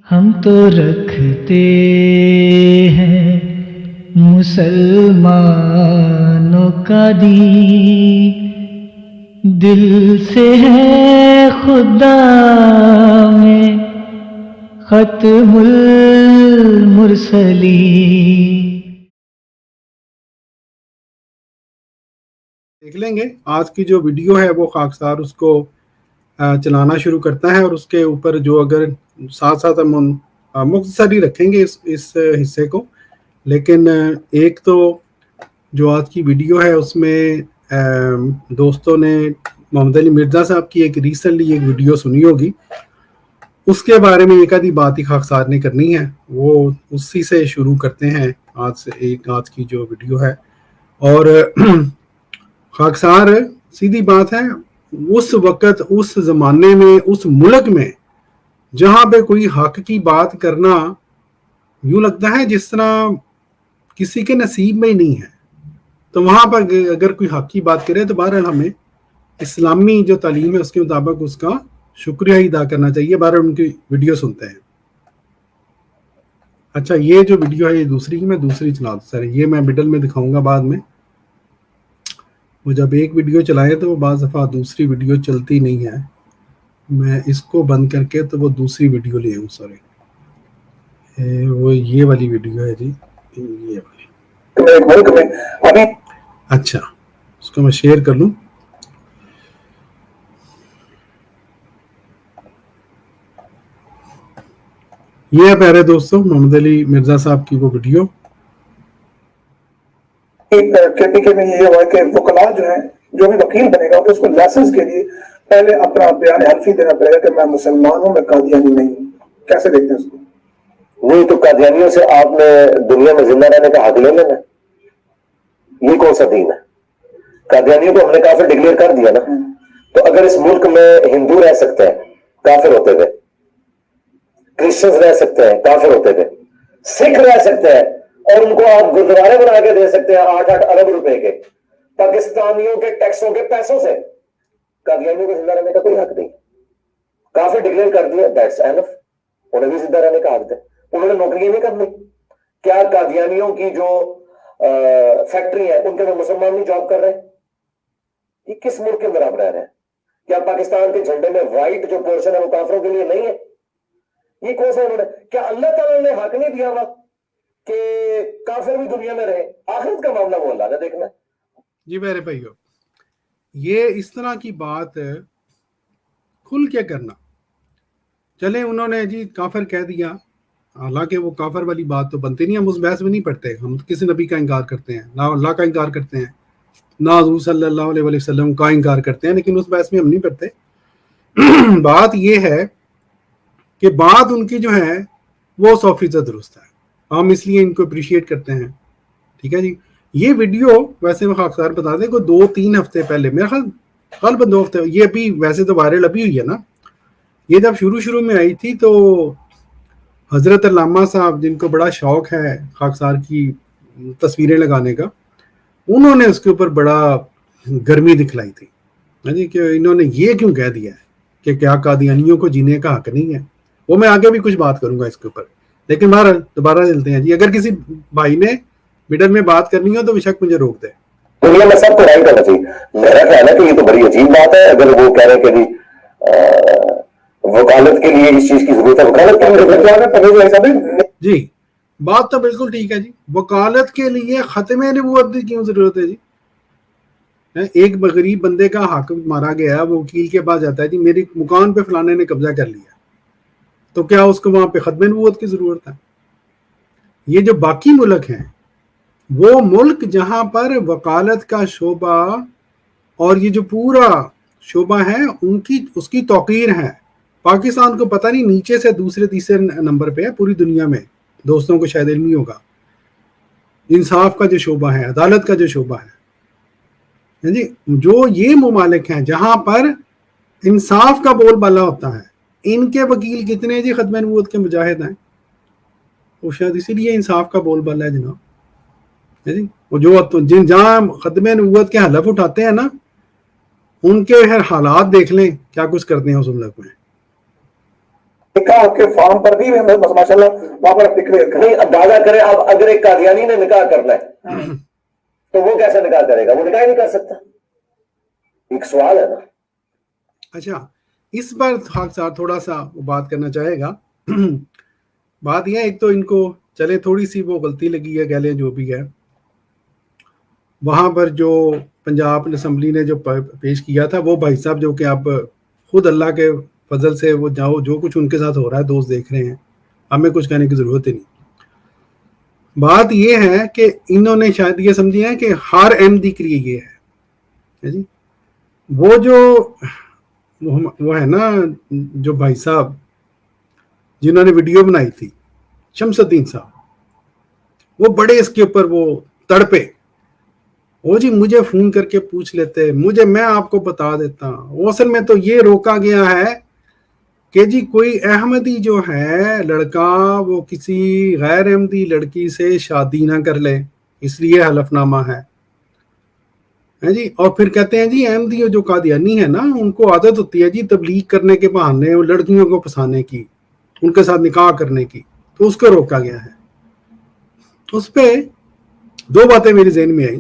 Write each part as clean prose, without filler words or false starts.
ہم تو رکھتے ہیں مسلمانوں کا دین، دل سے ہے خدا میں ختم المرسلین۔ دیکھ لیں گے آج کی جو ویڈیو ہے وہ خاکسار اس کو چلانا شروع کرتا ہے، اور اس کے اوپر جو اگر ساتھ ساتھ ہم مختصر ہی رکھیں گے اس حصے کو، لیکن ایک تو جو آج کی ویڈیو ہے اس میں دوستوں نے محمد علی مرزا صاحب کی ایک ریسنٹلی ایک ویڈیو سنی ہوگی، اس کے بارے میں ایک آدھی بات ہی خاکسار نے کرنی ہے، وہ اسی سے شروع کرتے ہیں آج کی جو ویڈیو ہے۔ اور خاکسار سیدھی بات ہے، اس وقت اس زمانے میں اس ملک میں جہاں پہ کوئی حق کی بات کرنا یوں لگتا ہے جس طرح کسی کے نصیب میں ہی نہیں ہے، تو وہاں پر اگر کوئی حق کی بات کرے تو بہرحال ہمیں اسلامی جو تعلیم ہے اس کے مطابق اس کا شکریہ ہی ادا کرنا چاہیے۔ بہرحال ان کی ویڈیو سنتے ہیں۔ اچھا، یہ جو ویڈیو ہے یہ دوسری میں دوسری چلا دوں سر، یہ میں مڈل میں دکھاؤں گا بعد میں۔ وہ جب ایک ویڈیو چلائے تو وہ بعض دفعہ دوسری ویڈیو چلتی نہیں ہے، میں اس کو بند کر کے تو وہ دوسری ویڈیو لے آؤں۔ سوری، وہ یہ والی ویڈیو ہے جی، یہ والی۔ اچھا، اس کو میں شیئر کر لوں۔ یہ ہے پیارے دوستوں محمد علی مرزا صاحب کی وہ ویڈیو۔ کے پی کے میں یہ ہوا کہ وکلاء جو ہیں، جو بھی وکیل بنے گا اس کو لائسنس کے لیے پہلے اپنا بیان حلفی دینا پڑے گا کہ میں مسلمان ہوں، میں قادیانی نہیں ہوں۔ کیسے دیکھتے ہیں اس کو؟ نہیں تو قادیانیوں سے آپ نے دنیا میں زندہ رہنے کا حق لے لینا، یہ کون سا دین ہے؟ قادیانیوں کو ہم نے کافر ڈکلیئر کر دیا نا، تو اگر اس ملک میں ہندو رہ سکتے ہیں کافر ہوتے تھے، کرسچنز رہ سکتے ہیں کافر ہوتے تھے، سکھ رہ سکتے ہیں اور ان کو آپ گردوارے بنا کے دے سکتے ہیں 8-8 ارب روپے کے پاکستانیوں کے ٹیکسوں کے پیسوں سے، قادیانیوں کو زندہ رہنے کا کوئی حق نہیں۔ کافر ڈکلیئر کر دیا، دیٹس اینف، انہیں بھی زندہ رہنے کا حق ہے۔ انہوں نے نوکریاں نہیں کرنی؟ کیا قادیانیوں کی جو فیکٹری ہے ان کے میں مسلمان نہیں جاب کر رہے ہیں؟ یہ کس ملک کے اندر آپ رہ رہے ہیں؟ کیا پاکستان کے جھنڈے میں وائٹ جو پورشن ہے وہ کافروں کے لیے نہیں ہے؟ یہ کون سا انہوں نے، کیا اللہ تعالیٰ نے حق نہیں دیا ہوا کہ کافر بھی دنیا میں رہے؟ آخرت کا معاملہ وہ اللہ نے دیکھنا ہے۔ جی میرے بھائیو، یہ اس طرح کی بات کھل کے کرنا، چلے انہوں نے جی کافر کہہ دیا، حالانکہ وہ کافر والی بات تو بنتی نہیں، ہم اس بحث میں نہیں پڑھتے، ہم کسی نبی کا انکار کرتے ہیں، نہ اللہ کا انکار کرتے ہیں، نہ حضور صلی اللہ علیہ وسلم کا انکار کرتے ہیں، لیکن اس بحث میں ہم نہیں پڑھتے۔ بات یہ ہے کہ بات ان کی جو ہے وہ 100% درست ہے، ہم اس لیے ان کو اپریشیٹ کرتے ہیں، ٹھیک ہے جی۔ یہ ویڈیو ویسے میں خاکسار بتا دیں کہ 2-3 ہفتے پہلے، میرا خیال غالباً 2 ہفتے، یہ ابھی ویسے تو وائرل ابھی ہوئی ہے نا، یہ جب شروع میں آئی تھی تو حضرت علامہ صاحب جن کو بڑا شوق ہے خاکسار کی تصویریں لگانے کا، انہوں نے اس کے اوپر بڑا گرمی دکھلائی تھی جی، کہ انہوں نے یہ کیوں کہہ دیا ہے کہ کیا قادیانیوں کو جینے کا حق نہیں ہے۔ وہ میں آگے بھی کچھ بات کروں گا اس کے اوپر، لیکن بہرحال دوبارہ چلتے ہیں جی۔ اگر کسی بھائی نے میڈر میں بات کرنی ہو تو بے شک مجھے روک دے۔ دنیا میں سب کو رائٹ ہونا چاہیے۔ میرا خیال ہے کہ یہ تو بڑی عجیب بات ہے اگر وہ کہہ رہے ہیں کہ جی وکالت کے لیے اس چیز کی ضرورت ہے۔ وکالت جی بات تو بالکل ٹھیک ہے جی، وکالت کے لیے ختم نبوت کی کیوں ضرورت ہے جی؟ ایک غریب بندے کا حق مارا گیا، وہ وکیل کے پاس جاتا ہے جی میری مکان پہ فلانے نے قبضہ کر لیا، تو کیا اس کو وہاں پہ ختم نبوت کی ضرورت ہے؟ یہ جو باقی ملک ہیں، وہ ملک جہاں پر وکالت کا شعبہ اور یہ جو پورا شعبہ ہے اس کی توقیر ہے۔ پاکستان کو پتہ نہیں نیچے سے دوسرے تیسرے نمبر پہ ہے پوری دنیا میں، دوستوں کو شاید علم نہیں ہوگا۔ انصاف کا جو شعبہ ہے، عدالت کا جو شعبہ ہے جی، جو یہ ممالک ہیں جہاں پر انصاف کا بول بالا ہوتا ہے، ان کے وکیل کتنے جی ختم نبوت کے مجاہد ہیں؟ وہ شاید اسی لیے انصاف کا بول بالا ہے جناب جی۔ وہ جو جہاں ختم نبوت کے حلف اٹھاتے ہیں نا، ان کے حالات دیکھ لیں کیا کچھ کرتے ہیں اس ملک میں۔ نکاح کے فارم پر بھی ماشاءاللہ وہاں پر ڈکلیئر کریں. نہیں اندازہ کریں اب اگر ایک قادیانی نے نکاح کرنا ہے تو وہ کیسے نکاح کرے گا؟ وہ نکاح ہی نہیں کر سکتا. ایک سوال ہے نا. اچھا اس پر خاک صاحب تھوڑا سا بات کرنا چاہے گا. بات یہ ہے ایک تو ان کو چلے تھوڑی سی وہ غلطی لگی ہے کہہ لیں جو بھی ہے, وہاں پر جو پنجاب اسمبلی نے جو پیش کیا تھا وہ بھائی صاحب جو کہ اب خود اللہ کے فضل سے وہ جو کچھ ان کے ساتھ ہو رہا ہے دوست دیکھ رہے ہیں, ہمیں کچھ کہنے کی ضرورت ہی نہیں. بات یہ ہے کہ انہوں نے شاید یہ سمجھا ہے کہ ہر احمدی کے لیے یہ ہے جی. وہ جو وہ ہے نا جو بھائی صاحب جنہوں نے ویڈیو بنائی تھی شمس الدین صاحب, وہ بڑے اس کے اوپر وہ تڑپے, وہ جی مجھے فون کر کے پوچھ لیتے, میں آپ کو بتا دیتا. اصل میں تو یہ روکا گیا ہے کہ جی کوئی احمدی جو ہے لڑکا وہ کسی غیر احمدی لڑکی سے شادی نہ کر لے, اس لیے حلف نامہ ہے جی. اور پھر کہتے ہیں جی احمدی جو قادیانی ہے نا ان کو عادت ہوتی ہے جی تبلیغ کرنے کے بہانے لڑکیوں کو پھنسانے کی, ان کے ساتھ نکاح کرنے کی, تو اس کو روکا گیا ہے. اس پہ دو باتیں میرے ذہن میں آئیں.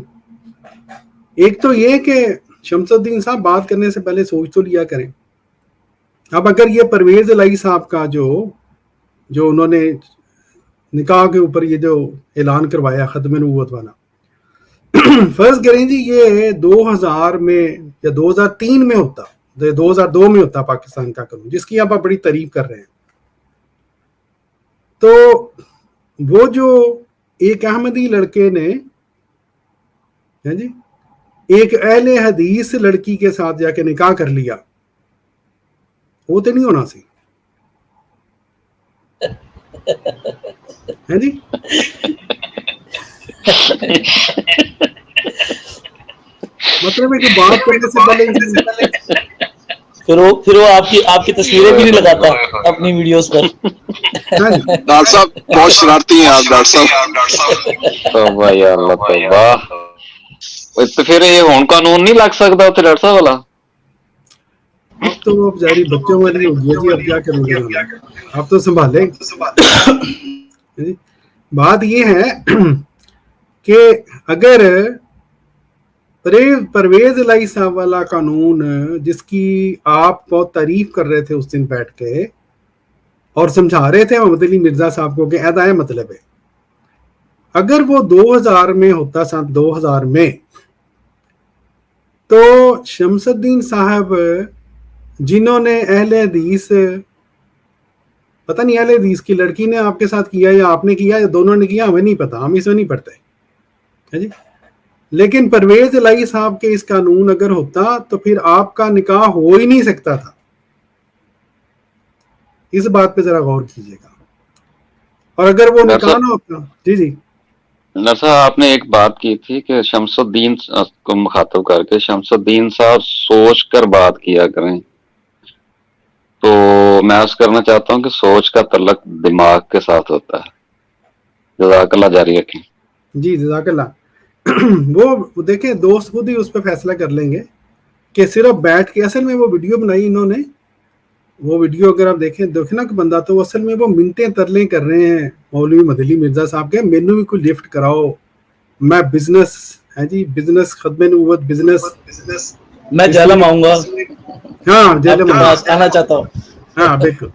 ایک تو یہ کہ شمس الدین صاحب بات کرنے سے پہلے سوچ تو لیا کریں. اب اگر یہ پرویز الہی صاحب کا جو انہوں نے نکاح کے اوپر یہ جو اعلان کروایا ختم نبوت والا, فرض کریں جی یہ 2000 میں یا 2003 میں ہوتا, 2002 میں ہوتا پاکستان کا قانون جس کی آپ بڑی تعریف کر رہے ہیں, تو وہ جو ایک احمدی لڑکے نے جی ایک اہل حدیث لڑکی کے ساتھ جا کے نکاح کر لیا, وہ تو نہیں ہونا سی ہے جی. مطلب ہے کہ بات کرنے سے پہلے پھر وہ آپ کی تصویریں بھی نہیں لگاتا اپنی ویڈیوز پر. ڈاکٹر صاحب بہت شرارتی ہیں آپ ڈاکٹر صاحب. توبہ یا اللہ توبہ. تو پھر یہ ہون قانون نہیں لگ سکتا اتنے ڈاکٹر صاحب والا؟ اب تو وہ بیچاری بچوں والی ہو گئی جی, اب کیا کریں گے, اب تو سنبھالے. بات یہ ہے کہ اگر پرویز الہی صاحب والا قانون جس کی آپ بہت تعریف کر رہے تھے اس دن بیٹھ کے اور سمجھا رہے تھے محمد علی مرزا صاحب کو کہ ایدا ہے مطلب ہے, اگر وہ 2000 میں ہوتا سن 2000 میں, تو شمس الدین صاحب جنہوں نے اہل حدیث پتہ نہیں اہل حدیث کی لڑکی نے آپ کے ساتھ کیا یا آپ نے کیا یا دونوں نے کیا, ہمیں نہیں پتا, ہم اس میں نہیں پڑھتے جی. لیکن پرویز الہی صاحب کے اس قانون اگر ہوتا تو پھر آپ کا نکاح ہو ہی نہیں سکتا تھا. اس بات پہ ذرا غور کیجیے گا. اور اگر وہ نکاح نہ ہوتا جی نرسا آپ نے ایک بات کی تھی کہ شمس الدین کو مخاطب کر کے شمس الدین صاحب سوچ کر بات کیا کریں, تو میں عرض کرنا چاہتا ہوں کہ سوچ کا تعلق دماغ کے ساتھ ہوتا ہے. جزاک اللہ, جاری رکھیں. جی جزاک اللہ. وہ دیکھیں دوست خود ہی اس پہ فیصلہ کر لیں گے کہ صرف بیٹھ کے, اصل میں وہ ویڈیو بنائی انہوں نے, وہ ویڈیو اگر آپ دیکھیں نا کہ بندہ تو اصل میں وہ منتیں ترلیں کر رہے ہیں مولوی محمد علی مرزا صاحب کے, مینوں بھی کوئی لفٹ کراؤ, میں بزنس ہے جی, بزنس ختم نبوت بزنس, میں جہلم آؤں گا. ہاں جہلم آنا چاہتا ہوں. ہاں بالکل,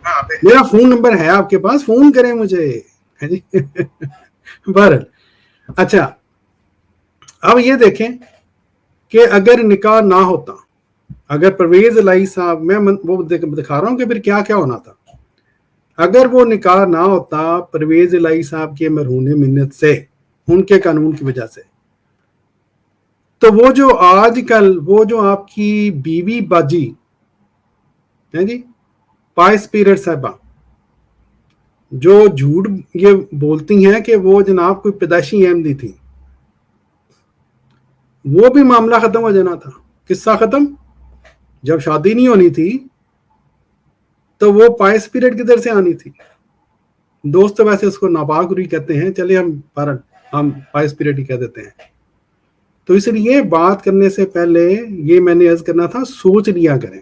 میرا فون نمبر ہے آپ کے پاس, فون کریں مجھے ہے جی. بہرحال اچھا اب یہ دیکھیں کہ اگر نکاح نہ ہوتا, اگر پرویز الہی صاحب, میں وہ دکھا رہا ہوں کہ پھر کیا کیا ہونا تھا. اگر وہ نکاح نہ ہوتا پرویز الہی صاحب کے مرہون منت سے, ان کے قانون کی وجہ سے, تو وہ جو آج کل وہ جو آپ کی بیوی باجی ہے جی پائس پیریڈ صاحبہ جو جھوٹ یہ بولتی ہیں کہ وہ جناب کوئی پیدائشی احمدی تھی, وہ بھی معاملہ ختم ہو جانا تھا. قصہ ختم. جب شادی نہیں ہونی تھی تو وہ پائس پیریڈ کدھر سے آنی تھی. دوست ویسے اس کو ناپاک روی کہتے ہیں, چلے ہم پائس پیریڈ ہی کہہ دیتے ہیں. تو اس لیے بات کرنے سے پہلے یہ میں نے عرض کرنا تھا, سوچ لیا کریں.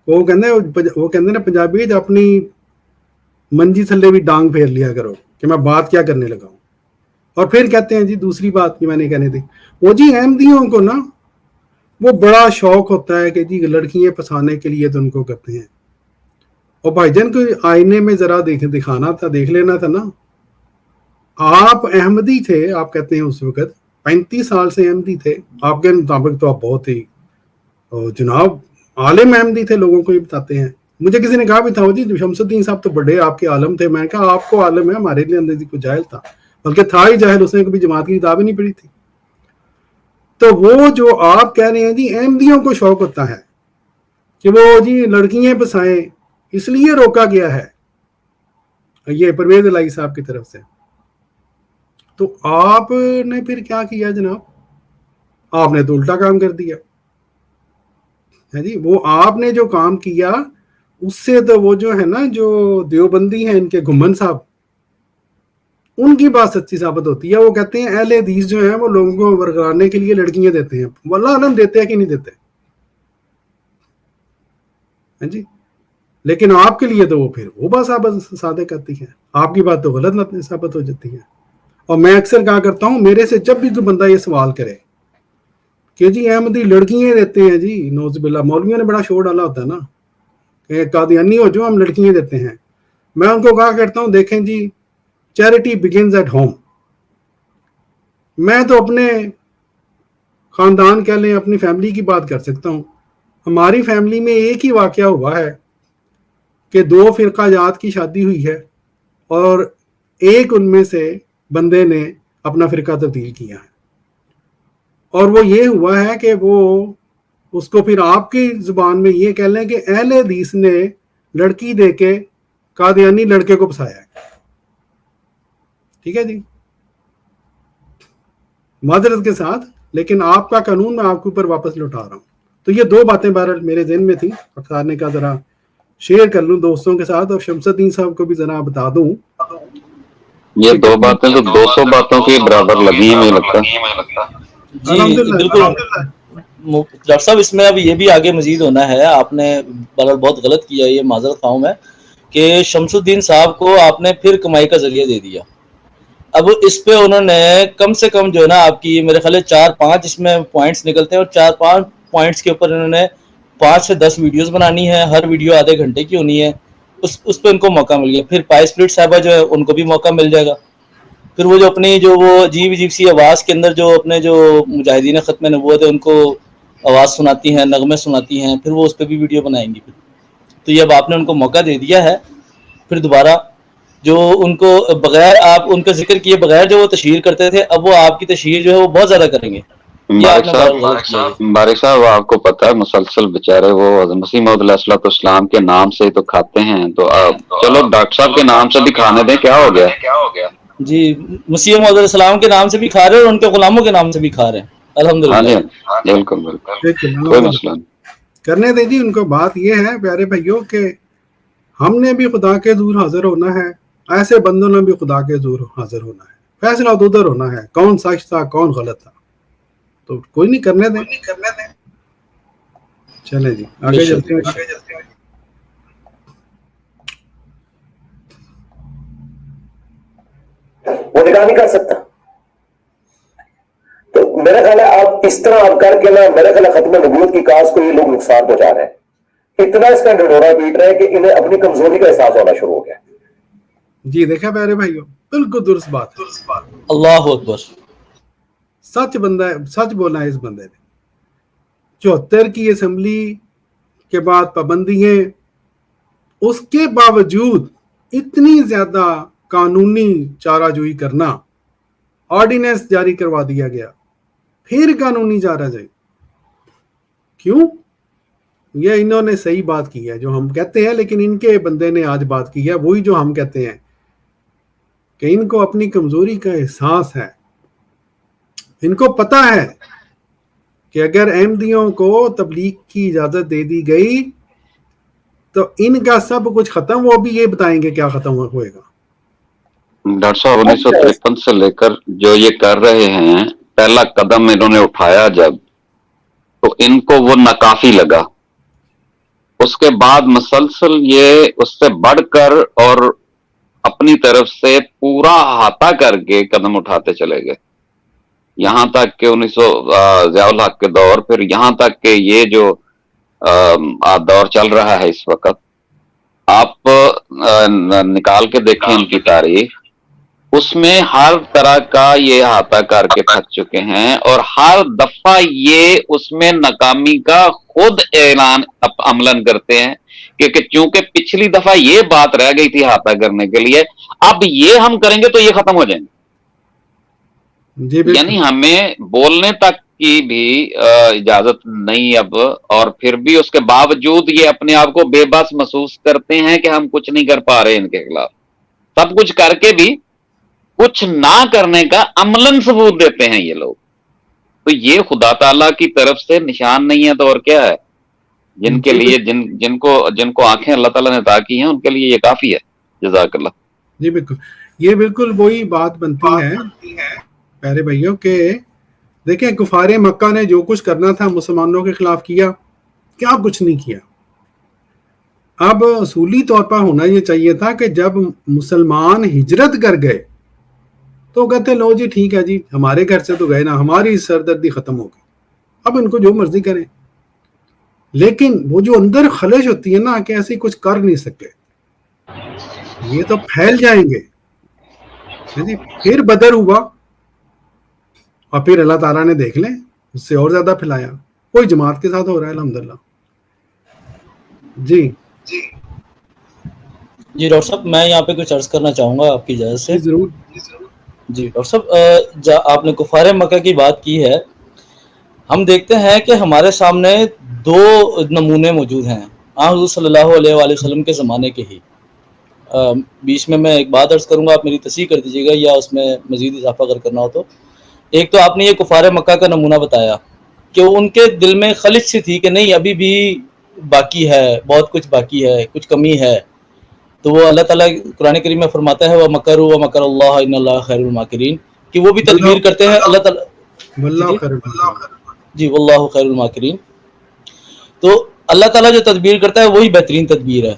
وہ کہندے نا پنجابی اپنی منجی تھلے بھی ڈانگ پھیر لیا کرو کہ میں بات کیا کرنے لگا ہوں. اور پھر کہتے ہیں جی دوسری بات کی میں نے کہنے تھی وہ جی احمدیوں کو نا وہ بڑا شوق ہوتا ہے کہ جی لڑکیاں پسانے کے لیے تو ان کو کرتے ہیں. اور بھائی جان کو آئینے میں ذرا دکھانا تھا, دیکھ لینا تھا نا. آپ احمدی تھے, آپ کہتے ہیں اس وقت 35 سال سے احمدی تھے, آپ کے مطابق تو آپ بہت ہی جناب عالم احمدی تھے, لوگوں کو یہ بتاتے ہیں. مجھے کسی نے کہا بھی تھا وہ جی شمس الدین صاحب تو بڑے آپ کے عالم تھے. میں نے کہا آپ کو عالم ہے, ہمارے لیے اندر کو جاہل تھا, بلکہ تھا ہی جاہل, اس نے کبھی جماعت کی کتاب ہی نہیں پڑھی تھی. تو وہ جو آپ کہہ رہے ہیں جی احمدیوں کو شوق ہوتا ہے کہ وہ جی لڑکیاں پسائیں, اس لیے روکا گیا ہے یہ پرویز الہی صاحب کی طرف سے. تو آپ نے پھر کیا کیا جناب, آپ نے تو الٹا کام کر دیا ہے جی. وہ آپ نے جو کام کیا اس سے تو وہ جو ہے نا جو دیوبندی ہیں ان کے گھمن صاحب, ان کی بات سچی ثابت ہوتی ہے. وہ کہتے ہیں اہل حدیث جو ہیں وہ لوگوں کو ورگلانے کے لیے لڑکیاں دیتے ہیں. واللہ علم دیتے ہیں کہ نہیں دیتے ہیں جی, لیکن آپ کے لیے تو وہ پھر وہ بات ثابت کرتی ہے, آپ کی بات تو غلط ثابت ہو جاتی ہے. اور میں اکثر کہا کرتا ہوں, میرے سے جب بھی کوئی بندہ یہ سوال کرے کہ جی احمدی لڑکیاں دیتے ہیں جی, نوز باللہ, مولویوں نے بڑا شور ڈالا ہوتا ہے نا کہ قادیانی ہو جو ہم لڑکیاں دیتے ہیں. میں ان کو کہا کرتا ہوں دیکھیں جی چیریٹی بگنز ایٹ ہوم. میں تو اپنے خاندان کہہ لیں اپنی فیملی کی بات کر سکتا ہوں. ہماری فیملی میں ایک ہی واقعہ ہوا ہے کہ 2 فرقہ جات کی شادی ہوئی ہے اور ایک ان میں سے بندے نے اپنا فرقہ تبدیل کیا ہے, اور وہ یہ ہوا ہے کہ وہ اس کو پھر آپ کی زبان میں یہ کہہ لیں کہ اہل حدیث نے لڑکی دے کے قادیانی لڑکے کو پسایا ہے. ٹھیک ہے جی, معذرت کے ساتھ, لیکن آپ کا قانون میں آپ کے اوپر واپس لوٹا رہا ہوں. تو یہ 2 باتیں بہرحال میرے ذہن میں تھیں, اختار نے کہا ذرا شیئر کر لوں دوستوں کے ساتھ, اور شمس الدین صاحب کو بھی ذرا بتا دوں. یہ 2 باتیں تو 200 باتوں کے برابر لگی ہیں مجھے لگتا. جی بالکل ڈاکٹر صاحب, اس میں اب یہ بھی آگے مزید ہونا ہے. آپ نے بہت غلط کیا, یہ معذرت خواہوں میں, کہ شمس الدین صاحب کو آپ نے پھر کمائی کا ذریعہ دے دیا. اب اس پہ انہوں نے کم سے کم جو ہے نا آپ کی میرے خیال 4-5 اس میں پوائنٹس نکلتے ہیں, اور 4-5 پوائنٹس کے اوپر انہوں نے 5 سے 10 ویڈیوز بنانی ہے, ہر ویڈیو آدھے گھنٹے کی ہونی ہے. اس پہ ان کو موقع مل گیا. پھر پائے سپلٹ صاحبہ جو ہے ان کو بھی موقع مل جائے گا. پھر وہ جو اپنی جو وہ عجیب سی آواز کے اندر جو اپنے جو مجاہدین ختم نبوت ہے ان کو آواز سناتی ہیں, نغمے سناتی ہیں, پھر وہ اس پہ بھی ویڈیو بنائیں گی. تو یہ اب آپ نے ان کو موقع دے دیا ہے. پھر دوبارہ جو ان کو بغیر آپ ان کا ذکر کیے بغیر جو وہ تشہیر کرتے تھے, اب وہ آپ کی تشہیر جو ہے وہ بہت زیادہ کریں گے. بارک صاحب آپ کو پتا ہے مسلسل بیچارے وہ مسیح موعود علیہ الصلوۃ والسلام کے نام سے تو کھاتے ہیں, تو چلو ڈاکٹر صاحب کے نام سے بھی کھانے دیں, کیا ہو گیا. جی مسیح موعود علیہ السلام کے نام سے بھی کھا رہے ہیں اور ان کے غلاموں کے نام سے بھی کھا رہے ہیں, الحمدللہ. بالکل کوئی مسئلہ نہیں, کرنے دیں جی ان کو. بات یہ ہے پیارے بھائیوں کہ ہم نے بھی خدا کے حضور حاضر ہونا ہے, ایسے بندوں نے بھی خدا کے حضور حاضر ہونا ہے. فیصلہ تو ادھر ہونا ہے, کون سچ تھا کون غلط تھا. تو کوئی نہیں, کرنے دیں. چلے جی آگے چلتے ہیں. وہ نکاح نہیں کر سکتا. تو میرا خیال ہے آپ اس طرح آپ کر کے نا, میرا خیال ہے ختم نبوت کی کاز کو یہ لوگ نقصان پہنچا رہے ہیں. اتنا اس کا ڈنڈورا پیٹ رہے ہیں کہ انہیں اپنی کمزوری کا احساس ہونا شروع ہو گیا. جی دیکھا پیارے بھائیوں, بالکل درست بات ہے. اللہ اکبر. سچ بندہ ہے, سچ بولا ہے اس بندے نے. 74 کی اسمبلی کے بعد پابندیاں, اس کے باوجود اتنی زیادہ قانونی چارہ جوئی کرنا, آرڈیننس جاری کروا دیا گیا, پھر قانونی چارہ جوئی کیوں؟ یہ انہوں نے صحیح بات کی ہے جو ہم کہتے ہیں, لیکن ان کے بندے نے آج بات کی ہے وہی جو ہم کہتے ہیں کہ ان کو اپنی کمزوری کا احساس ہے. ان کو پتا ہے کہ اگر احمدیوں کو تبلیغ کی اجازت دے دی گئی تو ان کا سب کچھ ختم, وہ بھی یہ بتائیں گے کیا ختم ہوئے گا. ڈاکٹر صاحب 1953 سے لے کر جو یہ کر رہے ہیں, پہلا قدم انہوں نے اٹھایا جب, تو ان کو وہ ناکافی لگا. اس کے بعد مسلسل یہ اس سے بڑھ کر اور اپنی طرف سے پورا احاطہ کر کے قدم اٹھاتے چلے گئے، یہاں تک کہ 1900 ضیاء الحق کے دور، پھر یہاں تک کہ یہ جو دور چل رہا ہے اس وقت، آپ نکال کے دیکھیں ان کی تاریخ، اس میں ہر طرح کا یہ احاطہ کر کے تھک چکے ہیں، اور ہر دفعہ یہ اس میں ناکامی کا خود اعلان عملاً کرتے ہیں کہ چونکہ پچھلی دفعہ یہ بات رہ گئی تھی احاطہ کرنے کے لیے، اب یہ ہم کریں گے تو یہ ختم ہو جائیں گے۔ جی بالکل، یعنی ہمیں بولنے تک کی بھی اجازت نہیں اب، اور پھر بھی اس کے باوجود یہ اپنے آپ کو بے بس محسوس کرتے ہیں کہ ہم کچھ نہیں کر پا رہے ان کے خلاف، سب کچھ کر کے بھی کچھ نہ کرنے کا عملاً ثبوت دیتے ہیں یہ لوگ۔ تو یہ خدا تعالیٰ کی طرف سے نشان نہیں ہے تو اور کیا ہے؟ جن کے لیے جن کو آنکھیں اللہ تعالیٰ نے عطا کی ہیں ان کے لیے یہ کافی ہے۔ جزاک اللہ۔ جی بالکل، یہ بالکل وہی بات بنتی ہے پیارے بھائیوں کہ دیکھیں کفار مکہ نے جو کچھ کرنا تھا مسلمانوں کے خلاف کیا، کیا کچھ نہیں کیا۔ اب اصولی طور پر ہونا یہ چاہیے تھا کہ جب مسلمان ہجرت کر گئے تو کہتے لو جی ٹھیک ہے جی، ہمارے گھر سے تو گئے نا، ہماری سردردی ختم ہو گئی، اب ان کو جو مرضی کریں۔ لیکن وہ جو اندر خلش ہوتی ہے نا کہ ایسے کچھ کر نہیں سکے، یہ تو پھیل جائیں گے۔ پھر بدر ہوا اور پھر اللہ تعالیٰ نے دیکھ لیں اس سے اور زیادہ پھیلایا، کوئی جماعت کے ساتھ ہو رہا ہے الحمدللہ۔ جی جی ڈاکٹر صاحب میں یہاں پہ کچھ عرض کرنا چاہوں گا آپ کی اجازت سے۔ ضرور۔ جی ڈاکٹر صاحب، آپ نے کفار مکہ کی بات کی ہے، ہم دیکھتے ہیں کہ ہمارے سامنے دو نمونے موجود ہیں حضور صلی اللہ علیہ وآلہ وسلم کے زمانے کے ہی۔ بیچ میں ایک بات عرض کروں گا، آپ میری تصحیح کر دیجیے گا یا اس میں مزید اضافہ اگر کرنا ہو تو۔ ایک تو آپ نے یہ کفار مکہ کا نمونہ بتایا کہ ان کے دل میں خلش سی تھی کہ نہیں ابھی بھی باقی ہے، بہت کچھ باقی ہے، کچھ کمی ہے، تو وہ اللہ تعالیٰ قرآن کریم میں فرماتا ہے وَمَكَرُوا وَمَكَرَ اللَّهُ إِنَّ اللَّهَ خَيْرُ الْمَاكِرِينَ، کہ وہ بھی تدبیر کرتے ہیں اللہ تعالیٰ۔ واللہ خیر جی واللہ خیر الماکرین، تو اللہ تعالیٰ جو تدبیر کرتا ہے وہی بہترین تدبیر ہے۔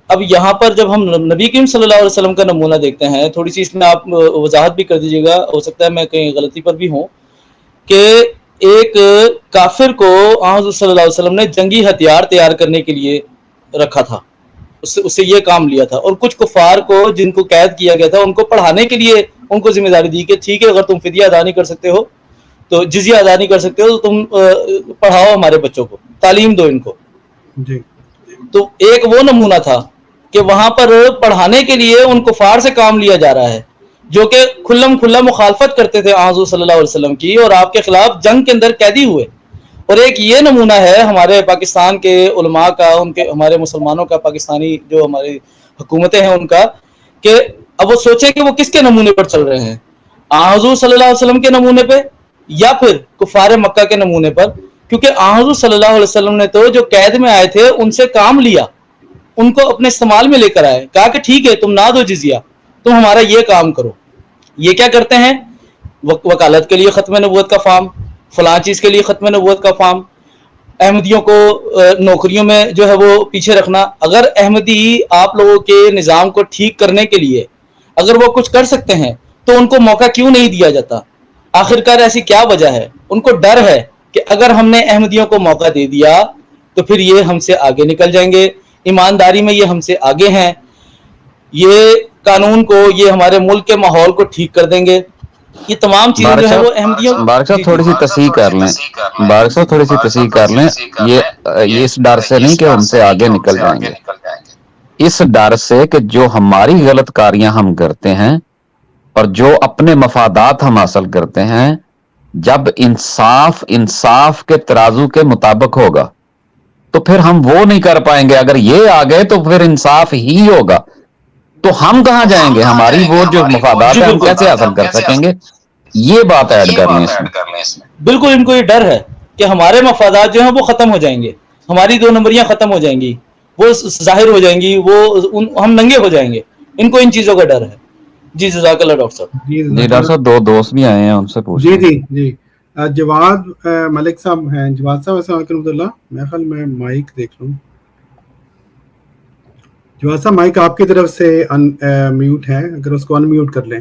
اب یہاں پر جب ہم نبی کریم صلی اللہ علیہ وسلم کا نمونہ دیکھتے ہیں، تھوڑی سی اس میں آپ وضاحت بھی کر دیجیے گا، ہو سکتا ہے میں کہیں غلطی پر بھی ہوں، کہ ایک کافر کو حضور صلی اللہ علیہ وسلم نے جنگی ہتھیار تیار کرنے کے لیے رکھا تھا، اس سے یہ کام لیا تھا، اور کچھ کفار کو جن کو قید کیا گیا تھا ان کو پڑھانے کے لیے ان کو ذمہ داری دی کہ ٹھیک ہے اگر تم فدیہ ادا نہیں کر سکتے ہو تو جزیہ ادا نہیں کر سکتے ہو تو تم پڑھاؤ ہمارے بچوں کو، تعلیم دو ان کو۔ جی تو ایک وہ نمونہ تھا کہ وہاں پر پڑھانے کے لیے ان کفار سے کام لیا جا رہا ہے جو کہ کھلم کھلا مخالفت کرتے تھے حضور صلی اللہ علیہ وسلم کی، اور آپ کے خلاف جنگ کے اندر قیدی ہوئے۔ اور ایک یہ نمونہ ہے ہمارے پاکستان کے علماء کا، ان کے ہمارے مسلمانوں کا، پاکستانی جو ہماری حکومتیں ہیں ان کا، کہ اب وہ سوچیں کہ وہ کس کے نمونے پر چل رہے ہیں، حضور صلی اللہ علیہ وسلم کے نمونے پہ یا پھر کفار مکہ کے نمونے پر، کیونکہ حضور صلی اللہ علیہ وسلم نے تو جو قید میں آئے تھے ان سے کام لیا، ان کو اپنے استعمال میں لے کر آئے، کہا کہ ٹھیک ہے تم نہ دو جزیہ، تم ہمارا یہ کام کرو۔ یہ کیا کرتے ہیں؟ وکالت کے لیے ختم نبوت کا فارم، فلاں چیز کے لیے ختم نبوت کا فارم، احمدیوں کو نوکریوں میں جو ہے وہ پیچھے رکھنا۔ اگر احمدی آپ لوگوں کے نظام کو ٹھیک کرنے کے لیے اگر وہ کچھ کر سکتے ہیں تو ان کو موقع کیوں نہیں دیا جاتا؟ آخرکار ایسی کیا وجہ ہے؟ ان کو ڈر ہے کہ اگر ہم نے احمدیوں کو موقع دے دیا تو پھر یہ ہم سے آگے نکل جائیں گے، ایمانداری میں یہ ہم سے آگے ہیں، یہ قانون کو، یہ ہمارے ملک کے ماحول کو ٹھیک کر دیں گے۔ یہ تمام چیزیں جو ہے وہ احمدیوں بارک صاحب تھوڑی سی تصحیح کر لیں، بارک صاحب تھوڑی سی تصحیح کر لیں، یہ اس ڈر سے نہیں کہ ہم سے آگے نکل جائیں گے، اس ڈر سے کہ جو ہماری غلط کاریاں ہم کرتے ہیں اور جو اپنے مفادات ہم حاصل کرتے ہیں، جب انصاف کے ترازو کے مطابق ہوگا تو پھر ہم وہ نہیں کر پائیں گے۔ اگر یہ آ گئے تو پھر انصاف ہی ہوگا، تو ہم کہاں جائیں گے؟ ہماری وہ جو مفادات ہیں ہم کیسے حاصل کر سکیں گے؟ یہ بات ایڈ کر لیں اس میں۔ بالکل ان کو یہ ڈر ہے کہ ہمارے مفادات جو ہیں وہ ختم ہو جائیں گے، ہماری دو نمبریاں ختم ہو جائیں گی، وہ ظاہر ہو جائیں گی، ہم ننگے ہو جائیں گے، ان کو ان چیزوں کا ڈر ہے۔ جی جزاک اللہ ڈاکٹر صاحب۔ جی ڈاکٹر صاحب دو دوست بھی آئے ہیں، ان سے پوچھ جی جی جی جواد ملک صاحب ہیں۔ جواد صاحب السلام علیکم ورحمۃ اللہ، میرے خیال میں مائک دیکھ لوں۔ جواد صاحب مائک آپ کی طرف سے میوٹ ہے, اگر اس کو ان میوٹ کر لیں.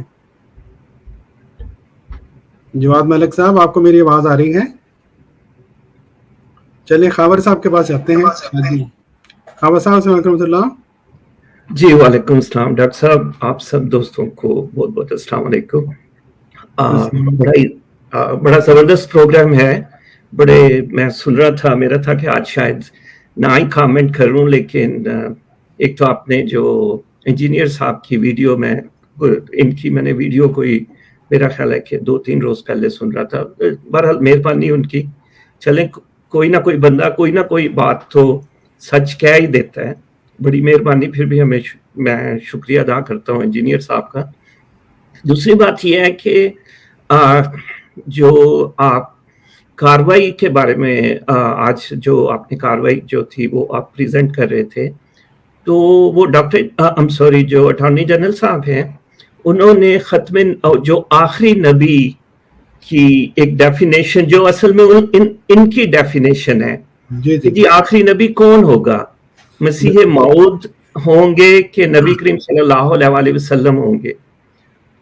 جواد ملک صاحب آپ کو میری آواز آ رہی ہے؟ چلیے خاور صاحب کے پاس جاتے ہیں. خاور صاحب السلام علیکم ورحمۃ اللہ. جی وعلیکم السلام ڈاکٹر صاحب, آپ سب دوستوں کو بہت بہت السلام علیکم. بڑا زبردست پروگرام ہے. میں سن رہا تھا, میرا تھا کہ آج شاید نہ ہی کامنٹ کروں, لیکن ایک تو آپ نے جو انجینئر صاحب کی ویڈیو میں نے ویڈیو کوئی میرا خیال ہے کہ 2-3 روز پہلے سن رہا تھا. بہرحال مہربانی ان کی. چلیں کوئی نہ کوئی بندہ کوئی نہ کوئی بات تو سچ کہہ ہی دیتا ہے, بڑی مہربانی. پھر بھی میں شکریہ ادا کرتا ہوں انجینئر صاحب کا. دوسری بات یہ ہے کہ جو آپ کاروائی کے بارے میں آج جو آپ نے کاروائی جو تھی وہ آپ پریزنٹ کر رہے تھے, تو وہ جو اٹارنی جنرل صاحب ہیں انہوں نے ختم جو آخری نبی کی ایک ڈیفینیشن جو اصل میں ان کی ڈیفینیشن ہے جی آخری نبی کون ہوگا, مسیح موعود ہوں گے کہ نبی کریم صلی اللہ علیہ وسلم ہوں گے.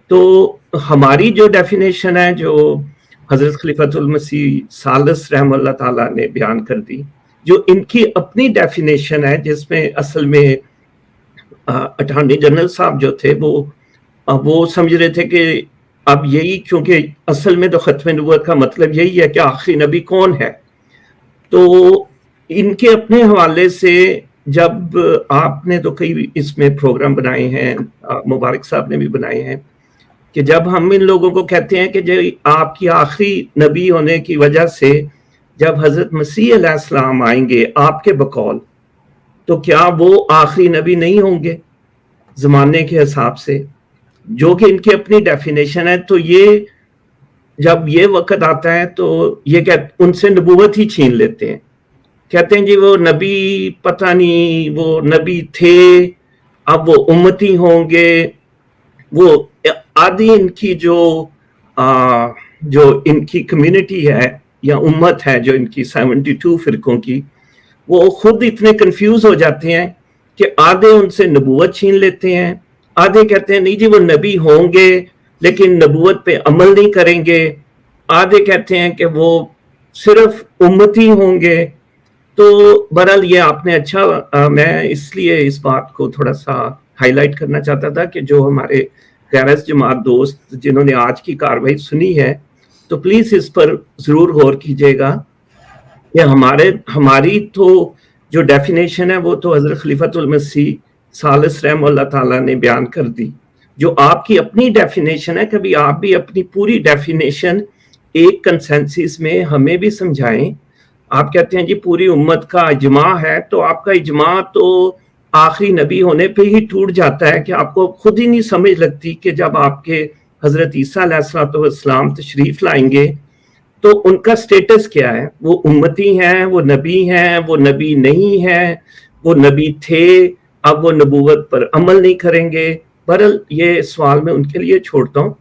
تو ہماری جو ڈیفینیشن ہے جو حضرت خلیفۃ المسیح ثالث رحمہ اللہ تعالیٰ نے بیان کر دی, جو ان کی اپنی ڈیفینیشن ہے, جس میں اصل میں اٹارنی جنرل صاحب جو تھے وہ سمجھ رہے تھے کہ اب یہی, کیونکہ اصل میں تو ختم نبوت کا مطلب یہی ہے کہ آخری نبی کون ہے. تو ان کے اپنے حوالے سے جب آپ نے تو کئی اس میں پروگرام بنائے ہیں, مبارک صاحب نے بھی بنائے ہیں, کہ جب ہم ان لوگوں کو کہتے ہیں کہ جو آپ کی آخری نبی ہونے کی وجہ سے جب حضرت مسیح علیہ السلام آئیں گے آپ کے بقول, تو کیا وہ آخری نبی نہیں ہوں گے زمانے کے حساب سے, جو کہ ان کی اپنی ڈیفینیشن ہے. تو یہ جب یہ وقت آتا ہے تو یہ ان سے نبوت ہی چھین لیتے ہیں, کہتے ہیں جی وہ نبی پتہ نہیں وہ نبی تھے, اب وہ امتی ہوں گے. وہ آدھی ان کی جو ان کی کمیونٹی ہے یا امت ہے جو ان کی 72 فرقوں کی, وہ خود اتنے کنفیوز ہو جاتے ہیں کہ آدھے ان سے نبوت چھین لیتے ہیں, آدھے کہتے ہیں نہیں جی وہ نبی ہوں گے لیکن نبوت پہ عمل نہیں کریں گے, آدھے کہتے ہیں کہ وہ صرف امتی ہوں گے. تو بہرحال یہ آپ نے اچھا, میں اس لیے اس بات کو تھوڑا سا ہائی لائٹ کرنا چاہتا تھا کہ جو ہمارے غیرت جماعت دوست جنہوں نے آج کی کاروائی سنی ہے تو پلیز اس پر ضرور غور کیجیے گا کہ ہماری تو جو ڈیفینیشن ہے وہ تو حضرت خلیفۃ المسیح ثالث رحمہ اللہ تعالیٰ نے بیان کر دی. جو آپ کی اپنی ڈیفینیشن ہے, کبھی آپ بھی اپنی پوری ڈیفینیشن ایک کنسنسس میں ہمیں بھی سمجھائیں. آپ کہتے ہیں جی پوری امت کا اجماع ہے, تو آپ کا اجماع تو آخری نبی ہونے پہ ہی ٹوٹ جاتا ہے کہ آپ کو خود ہی نہیں سمجھ لگتی کہ جب آپ کے حضرت عیسیٰ علیہ السلام تشریف لائیں گے تو ان کا سٹیٹس کیا ہے, وہ امتی ہیں, وہ نبی ہیں, وہ نبی نہیں ہیں, وہ نبی تھے, اب وہ نبوت پر عمل نہیں کریں گے. بہرحال یہ سوال میں ان کے لیے چھوڑتا ہوں.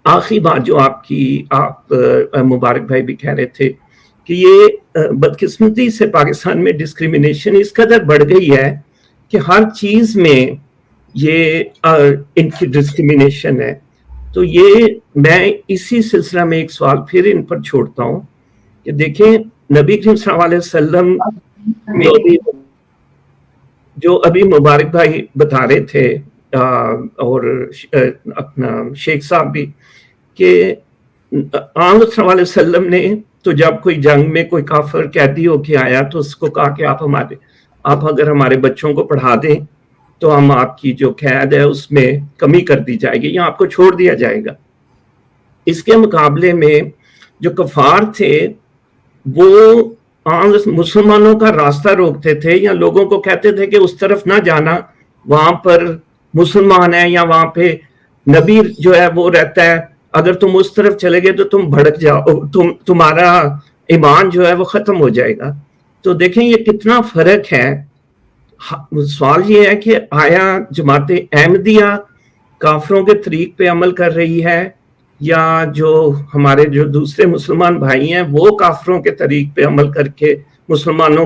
آخری بات جو آپ مبارک بھائی بھی کہہ رہے تھے کہ یہ بدقسمتی سے پاکستان میں ڈسکریمنیشن اس قدر بڑھ گئی ہے کہ ہر چیز میں یہ ان کی ڈسکریمنیشن ہے. تو یہ میں اسی سلسلہ میں ایک سوال پھر ان پر چھوڑتا ہوں کہ دیکھیں نبی کریم صلی اللہ علیہ وسلم جو ابھی مبارک بھائی بتا رہے تھے اور اپنا شیخ صاحب بھی, کہ آن صلی اللہ علیہ وسلم نے تو جب کوئی جنگ میں کوئی کافر قیدی ہو کے آیا تو اس کو کہا کہ آپ اگر ہمارے بچوں کو پڑھا دیں تو ہم آپ کی جو قید ہے اس میں کمی کر دی جائے گی یا آپ کو چھوڑ دیا جائے گا. اس کے مقابلے میں جو کفار تھے وہ مسلمانوں کا راستہ روکتے تھے یا لوگوں کو کہتے تھے کہ اس طرف نہ جانا, وہاں پر مسلمان ہیں یا وہاں پہ نبی جو ہے وہ رہتا ہے, اگر تم اس طرف چلے گئے تو تم بھڑک جاؤ, تمہارا ایمان جو ہے وہ ختم ہو جائے گا. تو دیکھیں یہ کتنا فرق ہے. سوال یہ ہے کہ آیا جماعت احمدیہ کافروں کے طریق پہ عمل کر رہی ہے یا جو ہمارے جو دوسرے مسلمان بھائی ہیں وہ کافروں کے طریق پہ عمل کر کے مسلمانوں